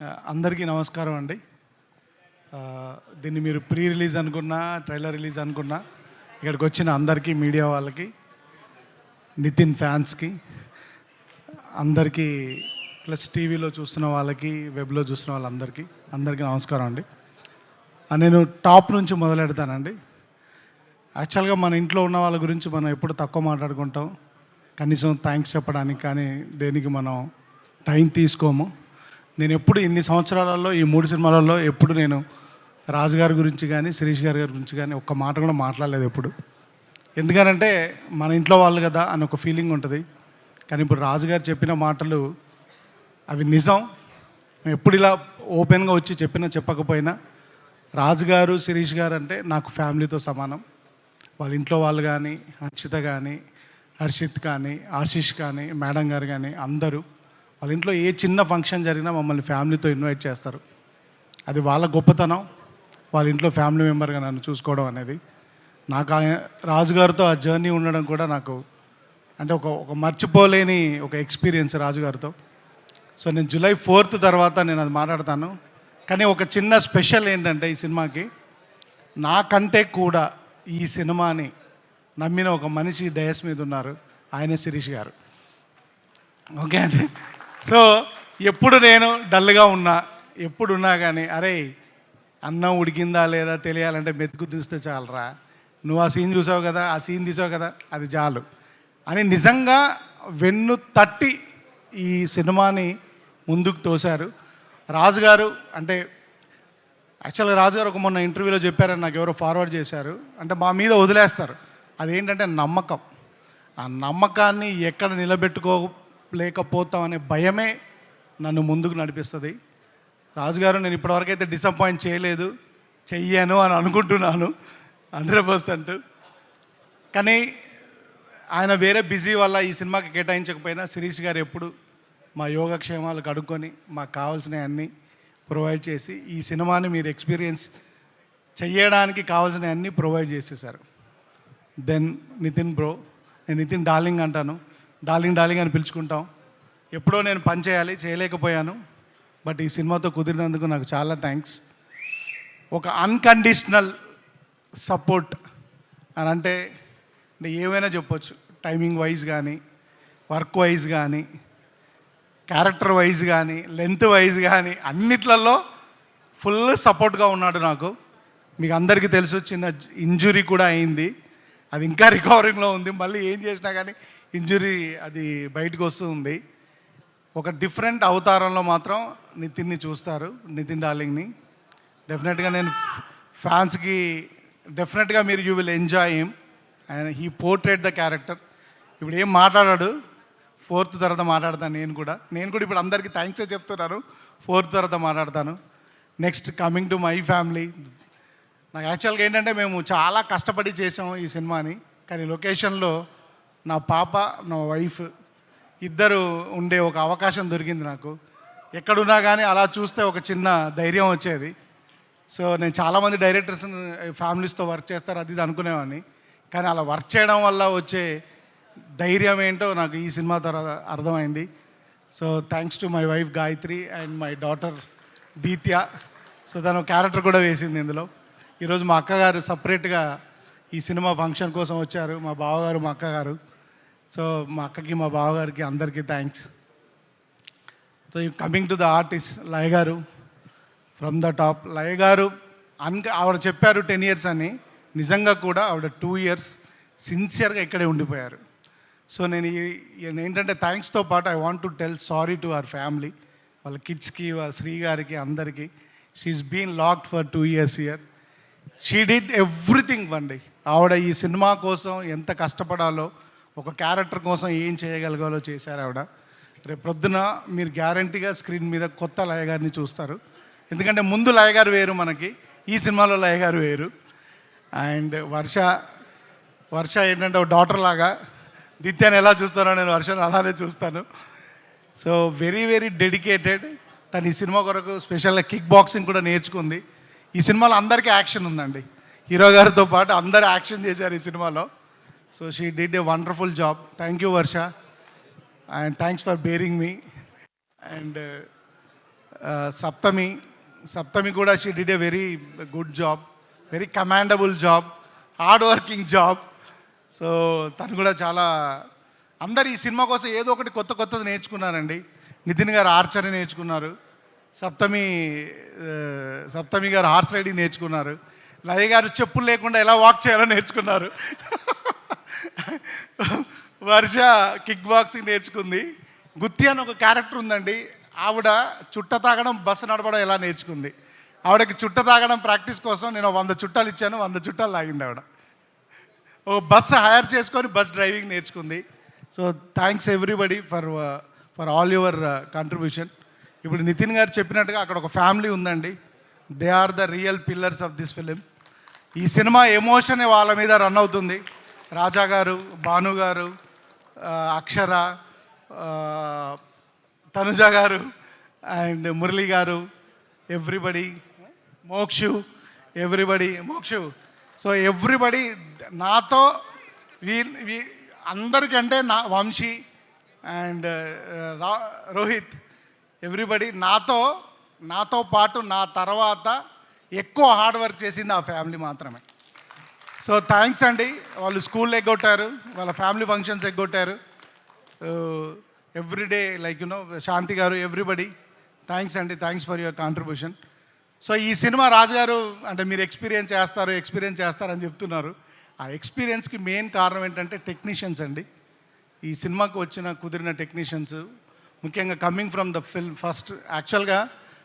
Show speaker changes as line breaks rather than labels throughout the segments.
అందరికీ నమస్కారం అండి. దీన్ని మీరు ప్రీ రిలీజ్ అనుకున్నా, ట్రైలర్ రిలీజ్ అనుకున్నా, ఇక్కడికి వచ్చిన అందరికీ, మీడియా వాళ్ళకి, నితిన్ ఫ్యాన్స్కి అందరికీ, ప్లస్ టీవీలో చూస్తున్న వాళ్ళకి, వెబ్లో చూస్తున్న వాళ్ళందరికీ అందరికీ నమస్కారం అండి. నేను టాప్ నుంచి మొదలెడతానండి. యాక్చువల్గా మన ఇంట్లో ఉన్న వాళ్ళ గురించి మనం ఎప్పుడు తక్కువ మాట్లాడుకుంటాం, కనీసం థ్యాంక్స్ చెప్పడానికి కానీ దేనికి మనం టైం తీసుకోము. నేను ఎప్పుడు ఇన్ని సంవత్సరాలలో, ఈ 3 సినిమాలలో ఎప్పుడు నేను రాజుగారి గురించి కానీ, శిరీష్ గారి గురించి కానీ ఒక్క మాట కూడా మాట్లాడలేదు ఎప్పుడు. ఎందుకనంటే మన ఇంట్లో వాళ్ళు కదా అని ఒక ఫీలింగ్ ఉంటుంది. కానీ ఇప్పుడు రాజుగారు చెప్పిన మాటలు అవి నిజం. ఎప్పుడు ఇలా ఓపెన్గా వచ్చి చెప్పకపోయినా రాజుగారు, శిరీష్ గారు అంటే నాకు ఫ్యామిలీతో సమానం. వాళ్ళ ఇంట్లో వాళ్ళు కానీ, హర్షిత కానీ, హర్షిత్ కానీ, ఆశీష్ కానీ, మేడం గారు కానీ అందరూ వాళ్ళ ఇంట్లో ఏ చిన్న ఫంక్షన్ జరిగినా మమ్మల్ని ఫ్యామిలీతో ఇన్వైట్ చేస్తారు. అది వాళ్ళ గొప్పతనం. వాళ్ళ ఇంట్లో ఫ్యామిలీ మెంబర్గా నన్ను చూసుకోవడం అనేది నాకు రాజుగారితో ఆ జర్నీ ఉండడం కూడా నాకు అంటే ఒక మర్చిపోలేని ఒక ఎక్స్పీరియన్స్ రాజుగారితో. సో నేను July 4th తర్వాత నేను అది మాట్లాడతాను. కానీ ఒక చిన్న స్పెషల్ ఏంటంటే ఈ సినిమాకి, నాకంటే కూడా ఈ సినిమాని నమ్మిన ఒక మనిషి డయస్ మీద ఉన్నారు. ఆయనే శిరీష్ గారు. ఓకే అండి. సో ఎప్పుడు నేను డల్గా ఉన్నా, ఎప్పుడున్నా కానీ అరే అన్నం ఉడికిందా లేదా తెలియాలంటే మెతుకు తీస్తే చాలరా, నువ్వు ఆ సీన్ చూసావు కదా, ఆ సీన్ తీసావు కదా, అది చాలు అని నిజంగా వెన్ను తట్టి ఈ సినిమాని ముందుకు తోశారు రాజుగారు. అంటే యాక్చువల్గా రాజుగారు ఒక మొన్న ఇంటర్వ్యూలో చెప్పారని నాకు ఎవరో ఫార్వర్డ్ చేశారు. అంటే మా మీద వదిలేస్తారు. అదేంటంటే నమ్మకం. ఆ నమ్మకాన్ని ఎక్కడ నిలబెట్టుకోలేకపోతాం అనే భయమే నన్ను ముందుకు నడిపిస్తుంది. రాజుగారు నేను ఇప్పటివరకు అయితే డిసప్పాయింట్ చేయలేదు, చెయ్యాను అని అనుకుంటున్నాను 100%. కానీ ఆయన వేరే బిజీ వల్ల ఈ సినిమాకి కేటాయించకపోయినా శిరీష్ గారు ఎప్పుడు మా యోగక్షేమాలు కడుక్కొని మాకు కావాల్సినవి అన్నీ ప్రొవైడ్ చేసి ఈ సినిమాని మీరు ఎక్స్పీరియన్స్ చెయ్యడానికి కావాల్సినవి అన్నీ ప్రొవైడ్ చేసేసారు. దెన్ నితిన్ బ్రో, నేను నితిన్ డార్లింగ్ అంటాను, డార్లింగ్ అని పిలుచుకుంటాం. ఎప్పుడో నేను పని చేయలేకపోయాను, బట్ ఈ సినిమాతో కుదిరినందుకు నాకు చాలా థ్యాంక్స్. ఒక అన్కండిషనల్ సపోర్ట్ అని అంటే ఏమైనా చెప్పొచ్చు. టైమింగ్ వైజ్ కానీ, వర్క్ వైజ్ కానీ, క్యారెక్టర్ వైజ్ కానీ, లెంత్ వైజ్ కానీ అన్నిట్లలో ఫుల్ సపోర్ట్గా ఉన్నాడు నాకు. మీకు అందరికీ తెలుసు, చిన్న ఇంజురీ కూడా అయింది, అది ఇంకా రికవరింగ్లో ఉంది. మళ్ళీ ఏం చేసినా కానీ ఇంజురీ అది బయటకు వస్తుంది. ఒక డిఫరెంట్ అవతారంలో మాత్రం నితిన్ని చూస్తారు, నితిన్ డార్లింగ్ని. డెఫినెట్గా నేను ఫ్యాన్స్కి డెఫినెట్గా మీరు you will enjoy him and he portrayed the character. ఇప్పుడు ఏం మాట్లాడాడు, 4th తర్వాత మాట్లాడతాను. నేను కూడా ఇప్పుడు అందరికీ థ్యాంక్సే చెప్తున్నాను. 4th తర్వాత మాట్లాడతాను. Next coming to my family. నాకు యాక్చువల్గా ఏంటంటే మేము చాలా కష్టపడి చేసాము ఈ సినిమాని. కానీ లొకేషన్లో నా పాప, నా వైఫ్ ఇద్దరు ఉండే ఒక అవకాశం దొరికింది నాకు. ఎక్కడున్నా కానీ అలా చూస్తే ఒక చిన్న ధైర్యం వచ్చేది. సో నేను చాలామంది డైరెక్టర్స్ ఫ్యామిలీస్తో వర్క్ చేస్తారు అది ఇది అనుకునేవాడిని. కానీ అలా వర్క్ చేయడం వల్ల వచ్చే ధైర్యం ఏంటో నాకు ఈ సినిమా తర్వాత అర్థమైంది. So thanks to my wife Gayathri and my daughter Deethya. So తను క్యారెక్టర్ కూడా వేసింది ఇందులో. ఈరోజు మా అక్కగారు సపరేట్గా ఈ సినిమా ఫంక్షన్ కోసం వచ్చారు, మా బావగారు, మా అక్కగారు. సో మా అక్కకి, మా బావగారికి అందరికీ thanks. So coming to the artist Laya garu, from the top. లయ గారు ఆవిడ చెప్పారు 10 years అని, నిజంగా కూడా ఆవిడ 2 years సిన్సియర్గా ఇక్కడే ఉండిపోయారు. సో నేను ఏంటంటే థ్యాంక్స్తో పాటు I want to tell sorry to our family, వాళ్ళ కిడ్స్కి, వాళ్ళ శ్రీ గారికి, అందరికీ. She's been locked for 2 years here. She did everything అండి. ఆవిడ ఈ సినిమా కోసం ఎంత కష్టపడాలో, ఒక క్యారెక్టర్ కోసం ఏం చేయగలగాలో చేశారు ఆవిడ. రేపు ప్రొద్దున మీరు గ్యారంటీగా స్క్రీన్ మీద కొత్త లయ గారిని చూస్తారు. ఎందుకంటే ముందు లయ గారు వేరు మనకి, ఈ సినిమాలో లయ గారు వేరు. అండ్ వర్ష ఏంటంటే ఒక డాటర్ లాగా, దిత్యాన్ని ఎలా చూస్తానో నేను వర్షను అలానే చూస్తాను. So very very dedicated. తను ఈ సినిమా కొరకు స్పెషల్గా కిక్ బాక్సింగ్ కూడా నేర్చుకుంది. ఈ సినిమాలో అందరికీ యాక్షన్ ఉందండి, హీరో గారితో పాటు అందరూ యాక్షన్ చేశారు ఈ సినిమాలో. So she did a wonderful job. Thank you Varsha, and thanks for bearing me. And Saptami కూడా she did a very good job, very commandable job, hard working job. So తను కూడా చాలా, అందరు ఈ సినిమా కోసం ఏదో ఒకటి కొత్తది నేర్చుకున్నారండి. నితిన్ గారు ఆర్చరీ నేర్చుకున్నారు, సప్తమి గారు హార్స్ రైడింగ్ నేర్చుకున్నారు, లయ గారు చెప్పులు లేకుండా ఎలా వాక్ చేయాలో నేర్చుకున్నారు, వర్ష కిక్ బాక్సింగ్ నేర్చుకుంది, గుత్తి అని ఒక క్యారెక్టర్ ఉందండి, ఆవిడ చుట్ట తాగడం బస్సు నడపడం ఎలా నేర్చుకుంది. ఆవిడకి చుట్ట తాగడం ప్రాక్టీస్ కోసం నేను 100 చుట్టాలు ఇచ్చాను, 100 చుట్టాలు లాగింది ఆవిడ. ఓ బస్సు హైర్ చేసుకొని బస్ డ్రైవింగ్ నేర్చుకుంది. So thanks everybody for all your contribution. ఇప్పుడు నితిన్ గారు చెప్పినట్టుగా అక్కడ ఒక ఫ్యామిలీ ఉందండి. They are the real pillars of this film. ఈ సినిమా ఎమోషన్ వాళ్ళ మీద రన్ అవుతుంది. రాజా గారు, భాను గారు, అక్షర, తనుజ గారు అండ్ మురళి గారు, everybody, Mokshu, Mokshu. So everybody నాతో అందరికంటే నా వంశీ అండ్ రోహిత్, ఎవ్రీబడి నాతో పాటు నా తర్వాత ఎక్కువ హార్డ్ వర్క్ చేసింది ఆ ఫ్యామిలీ మాత్రమే. సో థ్యాంక్స్ అండి. వాళ్ళు స్కూల్ ఎగ్గొట్టారు, వాళ్ళ ఫ్యామిలీ ఫంక్షన్స్ ఎగ్గొట్టారు, ఎవ్రీడే లైక్ శాంతి గారు, ఎవ్రీబడి థ్యాంక్స్ అండి. Thanks for your contribution. So ఈ సినిమా రాజుగారు అంటే మీరు ఎక్స్పీరియన్స్ చేస్తారని చెప్తున్నారు. ఆ ఎక్స్పీరియన్స్కి మెయిన్ కారణం ఏంటంటే టెక్నీషియన్స్ అండి. ఈ సినిమాకు కుదిరిన టెక్నీషియన్స్, ముఖ్యంగా coming from the film first యాక్చువల్గా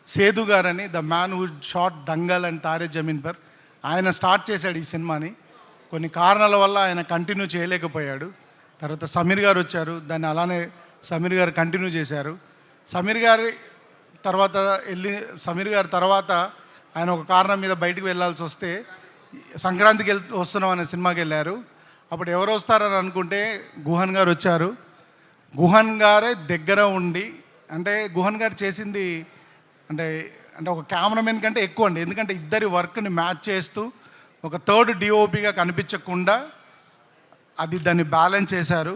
సేదు గారని, the man who shot Dangal and Taare Zameen Par, ఆయన స్టార్ట్ చేశాడు ఈ సినిమాని. కొన్ని కారణాల వల్ల ఆయన కంటిన్యూ చేయలేకపోయాడు. తర్వాత సమీర్ గారు వచ్చారు, దాన్ని అలానే సమీర్ గారు కంటిన్యూ చేశారు. సమీర్ గారి తర్వాత ఆయన ఒక కారణం మీద బయటికి వెళ్ళాల్సి వస్తే సంక్రాంతికి వస్తున్నాం అనే సినిమాకి వెళ్ళారు. అప్పుడు ఎవరు వస్తారని అనుకుంటే గుహన్ గారు వచ్చారు. గుహన్ గారే దగ్గర ఉండి, అంటే గుహన్ గారు చేసింది అంటే ఒక కెమెరామెన్ కంటే ఎక్కువ అండి. ఎందుకంటే ఇద్దరి వర్క్ని మ్యాచ్ చేస్తూ ఒక థర్డ్ డిఓపిగా కనిపించకుండా దాన్ని బ్యాలెన్స్ చేశారు.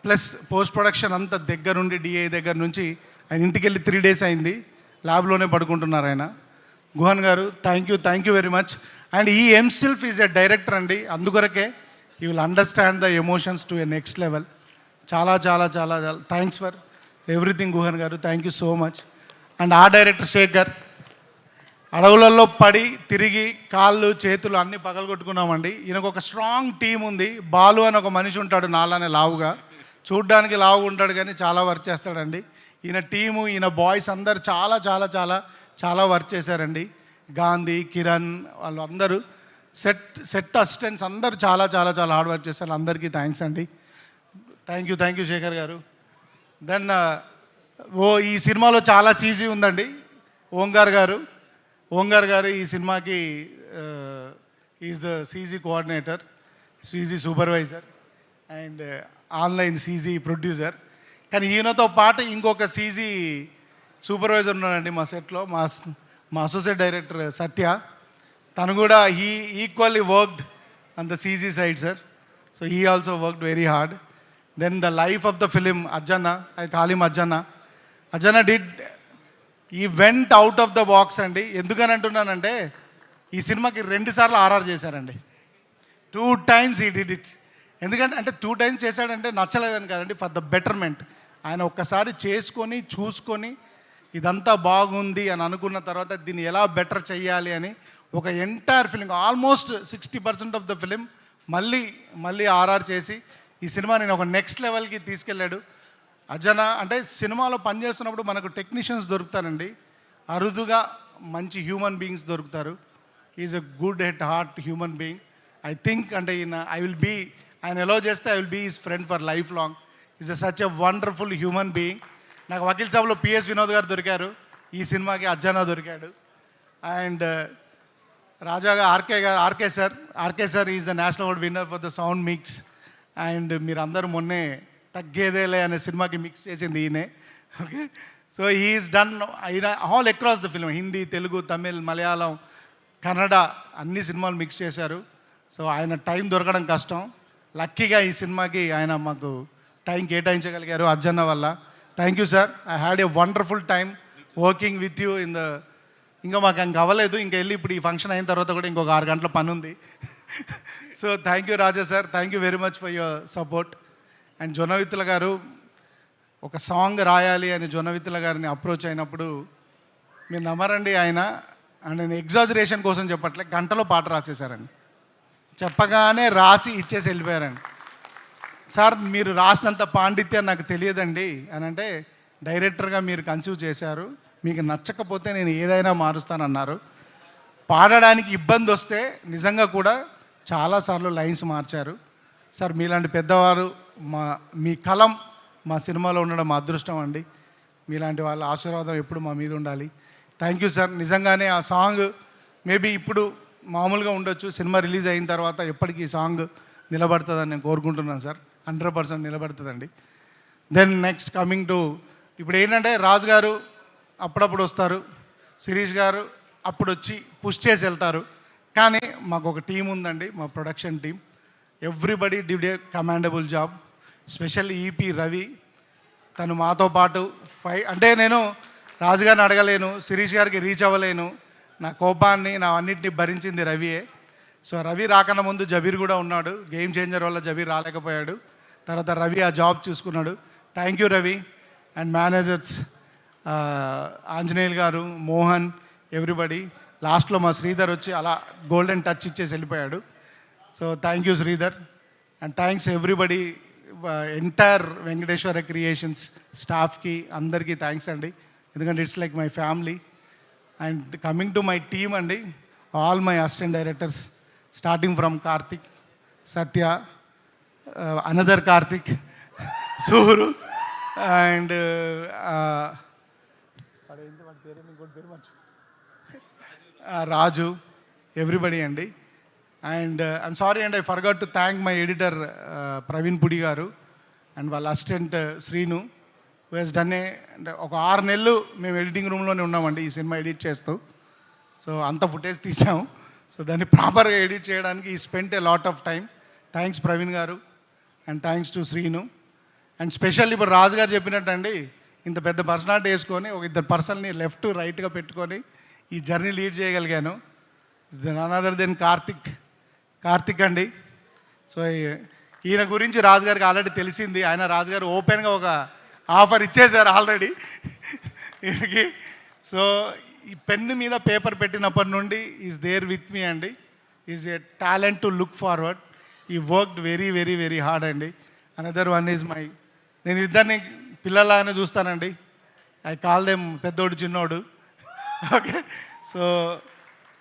ప్లస్ పోస్ట్ ప్రొడక్షన్ అంతా దగ్గరుండి, డిఐ దగ్గర నుంచి ఆయన ఇంటికి వెళ్ళి 3 days అయింది, ల్యాబ్లోనే పడుకుంటున్నారు ఆయన. గుహన్ గారు thank you very much. And ఈ హిమ్సెల్ఫ్ ఈజ్ ఎ డైరెక్టర్ అండి, అందుకొరకే you will understand the emotions to a next level. చాలా చాలా చాలా థ్యాంక్స్ ఫర్ ఎవ్రీథింగ్ గుహన్ గారు, thank you so much. And ఆ డైరెక్టర్ శేఖర్, అడవులలో పడి తిరిగి కాళ్ళు చేతులు అన్నీ పగలగొట్టుకున్నామండి. ఈయనకు ఒక స్ట్రాంగ్ టీం ఉంది. బాలు అని ఒక మనిషి ఉంటాడు, నాలానే లావుగా, చూడ్డానికి లావుగా ఉంటాడు కానీ చాలా వర్క్ చేస్తాడండి. ఈయన టీము, ఈయన బాయ్స్ అందరు చాలా చాలా చాలా చాలా వర్క్ చేశారండి. గాంధీ, కిరణ్, వాళ్ళు అందరూ సెట్ అసిస్టెంట్స్ అందరూ చాలా చాలా చాలా హార్డ్ వర్క్ చేశారు. అందరికీ థ్యాంక్స్ అండి. థ్యాంక్ యూ శేఖర్ గారు. దెన్ ఈ సినిమాలో చాలా సీజీ ఉందండి. ఓంకార్ గారు ఈ సినిమాకి is the CG coordinator, CG supervisor and online CG producer. కానీ ఈయనతో పాటు ఇంకొక సీజీ సూపర్వైజర్ ఉన్నాడండి మా సెట్లో, మా అసోసియేట్ డైరెక్టర్ సత్య. తను కూడా equally worked on the CG side sir. So he also worked very hard. Then the life of the film Ajjanna, I call him Ajjanna he went out of the box అండి. ఎందుకని అంటున్నానంటే ఈ సినిమాకి 2 సార్లు ఆర్ఆర్ చేశారండి. 2 times ఈ డిడ్ ఇట్. ఎందుకంటే 2 times చేశాడంటే నచ్చలేదని కాదండి, ఫర్ ద బెటర్మెంట్. ఆయన ఒక్కసారి చూసుకొని ఇదంతా బాగుంది అని అనుకున్న తర్వాత దీన్ని ఎలా బెటర్ చేయాలి అని ఒక entire film, almost 60% of the film మళ్ళీ ఆర్ఆర్ చేసి ఈ సినిమా నేను ఒక నెక్స్ట్ లెవెల్కి తీసుకెళ్ళాడు. అజన అంటే సినిమాలో పనిచేస్తున్నప్పుడు మనకు టెక్నీషియన్స్ దొరుకుతారండి, అరుదుగా మంచి హ్యూమన్ బీయింగ్స్ దొరుకుతారు. Is a good at heart human being. I think అంటే ఆయన ఎలా చేస్తే I will be his friend for life long. Is such a wonderful human being. నాకు వకీల్ సాబ్లో పిఎస్ వినోద్ గారు దొరికారు, ఈ సినిమాకి అజ్జనా దొరికాడు. అండ్ రాజాగా RK sir is the national award winner for the sound mix. And మీరందరూ మొన్నే తగ్గేదేలే అనే సినిమాకి మిక్స్ చేసింది ఈయనే. Okay, so he's done all across the film, Hindi, Telugu, Tamil, Malayalam, Kannada అన్ని సినిమాలు మిక్స్ చేశారు. సో ఆయన టైం దొరకడం కష్టం. లక్కీగా ఈ సినిమాకి ఆయన మాకు టైం కేటాయించగలిగారు అజ్జన్న వల్ల. Thank you sir. I had a wonderful time working with you in the ఇంకా మాకు ఇంకా అవ్వలేదు, ఇంకా వెళ్ళి ఇప్పుడు ఈ ఫంక్షన్ అయిన తర్వాత కూడా ఇంకొక 6 గంటల పని ఉంది. So thank you Raja sir, thank you very much for your support. And Jonnavithula గారు ఒక సాంగ్ రాయాలి అని జొన్నవిత్తుల గారిని అప్రోచ్ అయినప్పుడు మీరు నమ్మరండి, ఆయన అండ్ నేను ఎగ్జాజరేషన్ కోసం చెప్పట్లే, గంటలో పాట రాసేశారండి. చెప్పగానే రాసి ఇచ్చేసి వెళ్ళిపోయారండి. సార్ మీరు రాసినంత పాండిత్యం నాకు తెలియదండి అని అంటే, డైరెక్టర్గా మీరు కన్సీవ్ చేశారు, మీకు నచ్చకపోతే నేను ఏదైనా మారుస్తానన్నారు. పాడడానికి ఇబ్బంది వస్తే నిజంగా కూడా చాలాసార్లు లైన్స్ మార్చారు. సార్ మీలాంటి పెద్దవారు మీ కలం మా సినిమాలో ఉండడం మా అదృష్టం అండి. మీలాంటి వాళ్ళ ఆశీర్వాదం ఎప్పుడు మా మీద ఉండాలి. Thank you sir. నిజంగానే ఆ సాంగ్ మేబీ ఇప్పుడు మామూలుగా ఉండొచ్చు, సినిమా రిలీజ్ అయిన తర్వాత ఎప్పటికీ ఈ సాంగ్ నిలబడుతుందని నేను కోరుకుంటున్నాను సార్. 100% నిలబడుతుందండి. దెన్ నెక్స్ట్ కమింగ్ టు ఇప్పుడు ఏంటంటే, రాజు గారు అప్పుడప్పుడు వస్తారు, శిరీష్ గారు అప్పుడు వచ్చి పుష్ చేసి వెళ్తారు. కానీ మాకు ఒక టీం ఉందండి, మా production team. Everybody did a commendable job. Special EP Ravi, తను మాతో పాటు అంటే నేను రాజుగారిని అడగలేను, శిరీష్ గారికి రీచ్ అవ్వలేను, నా కోపాన్ని నా అన్నింటినీ భరించింది రవియే. సో రవి రాకన్నా ముందు జబీర్ కూడా ఉన్నాడు, గేమ్ చేంజర్ వల్ల జబీర్ రాలేకపోయాడు, తర్వాత రవి ఆ జాబ్ చూసుకున్నాడు. Thank you Ravi. And managers Anjaneyulu గారు, మోహన్, ఎవ్రీబడి. లాస్ట్లో మా శ్రీధర్ వచ్చి అలా గోల్డెన్ టచ్ ఇచ్చేసి వెళ్ళిపోయాడు. So thank you Sridhar. And thanks everybody, entire Venkateswara creations స్టాఫ్కి అందరికీ థ్యాంక్స్ అండి, ఎందుకంటే it's like my family. And coming to my team అండి, all my assistant directors starting from Karthik, Satya, another Karthik, Suru and Raju, everybody అండి. And I'm sorry and I forgot to thank my editor Praveen Pudi garu and వాళ్ళ assistant Srinu, who he's done అంటే ఒక 6 నెలలు మేము editing రూమ్లోనే ఉన్నామండి ఈ సినిమా ఎడిట్ చేస్తూ. సో అంత ఫుటేజ్ తీసాము. సో దాన్ని ప్రాపర్గా ఎడిట్ చేయడానికి we spent a lot of time. Thanks Praveen garu and thanks to Srinu. And special ఇప్పుడు రాజు గారు చెప్పినట్టు అండి, ఇంత పెద్ద పర్సనాలిటీ వేసుకొని ఒక 2 పర్సన్ని లెఫ్ట్ రైట్గా పెట్టుకొని ఈ జర్నీ లీడ్ చేయగలిగాను. నన్ అదర్ దెన్ కార్తిక్ అండి. సో ఈయన గురించి రాజుగారికి ఆల్రెడీ తెలిసింది, ఆయన రాజుగారు ఓపెన్గా ఒక ఆఫర్ ఇచ్చేశారు ఆల్రెడీ ఈయనకి. సో ఈ పెన్ను మీద పేపర్ పెట్టినప్పటి నుండి ఈజ్ దేర్ విత్ మీ అండి. Is a talent to look forward. He worked very very very hard అండి. అనదర్ వన్ ఈజ్ మై, నేను ఇద్దరిని పిల్లలాగానే చూస్తానండి. ఐ కాల్ దెమ్ పెద్దోడు చిన్నోడు. ఓకే. సో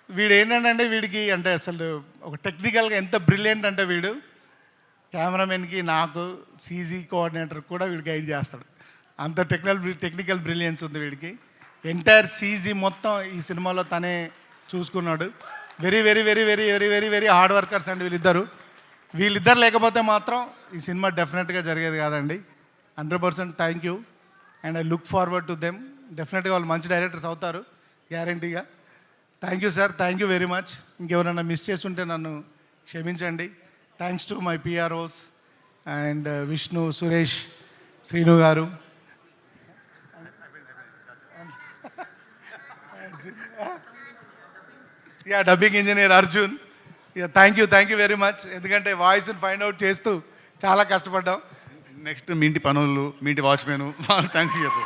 వీడు ఏంటంటే వీడికి అంటే అసలు ఒక టెక్నికల్గా ఎంత బ్రిలియంట్ అంటే, వీడు కెమెరామెన్కి నాకు సీజీ కోఆర్డినేటర్ కూడా వీడు గైడ్ చేస్తాడు, అంత టెక్నికల్ బ్రిలియన్స్ ఉంది వీడికి. ఎంటైర్ సీజీ మొత్తం ఈ సినిమాలో తనే చూసుకున్నాడు. Very very very very very very very hard workers అండి వీళ్ళిద్దరు లేకపోతే మాత్రం ఈ సినిమా డెఫినెట్గా జరిగేది కాదండి. 100% thank you and I look forward to them. డెఫినెట్గా వాళ్ళు మంచి డైరెక్టర్స్ అవుతారు గ్యారంటీగా. Thank you sir, thank you very much. ఇంకెవరైనా మిస్ చేస్తుంటే నన్ను క్షమించండి. Thanks to my PROs and Vishnu, Suresh, Srinu garu. Dubbing engineer Arjun. Thank you very much, ఎందుకంటే వాయిస్ని ఫైండ్ అవుట్ చేస్తూ చాలా కష్టపడ్డాం.
నెక్స్ట్ మీ ఇంటి పనులు, మీ ఇంటి వాచ్మెన్, థ్యాంక్ యూ చెప్పు.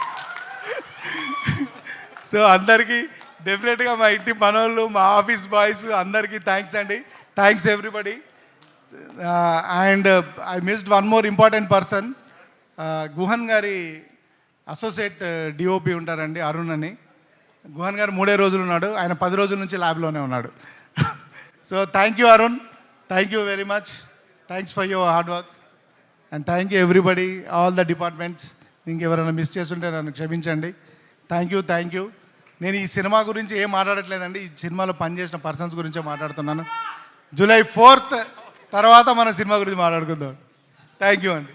సో అందరికీ డెఫినెట్గా మా ఇంటి పనులు, మా ఆఫీస్ బాయ్స్ అందరికీ థ్యాంక్స్ అండి. Thanks everybody. And I missed one more important person. Guhan గారి అసోసియేట్ డిఓపి ఉంటారండి, అరుణ్ అని. గుహన్ గారు 3 రోజులు ఉన్నాడు, ఆయన 10 రోజుల నుంచి ల్యాబ్లోనే ఉన్నాడు. So thank you Arun, thank you very much. Thanks for your hard work and thank you everybody, all the departments. ఇంకెవరైనా మిస్ చేస్తుంటే నన్ను క్షమించండి. Thank you. నేను ఈ సినిమా గురించి ఏం మాట్లాడట్లేదండి, ఈ సినిమాలో పనిచేసిన పర్సన్స్ గురించే మాట్లాడుతున్నాను. July 4th తర్వాత మన సినిమా గురించి మాట్లాడుకుందాం. థ్యాంక్ యూ అండి.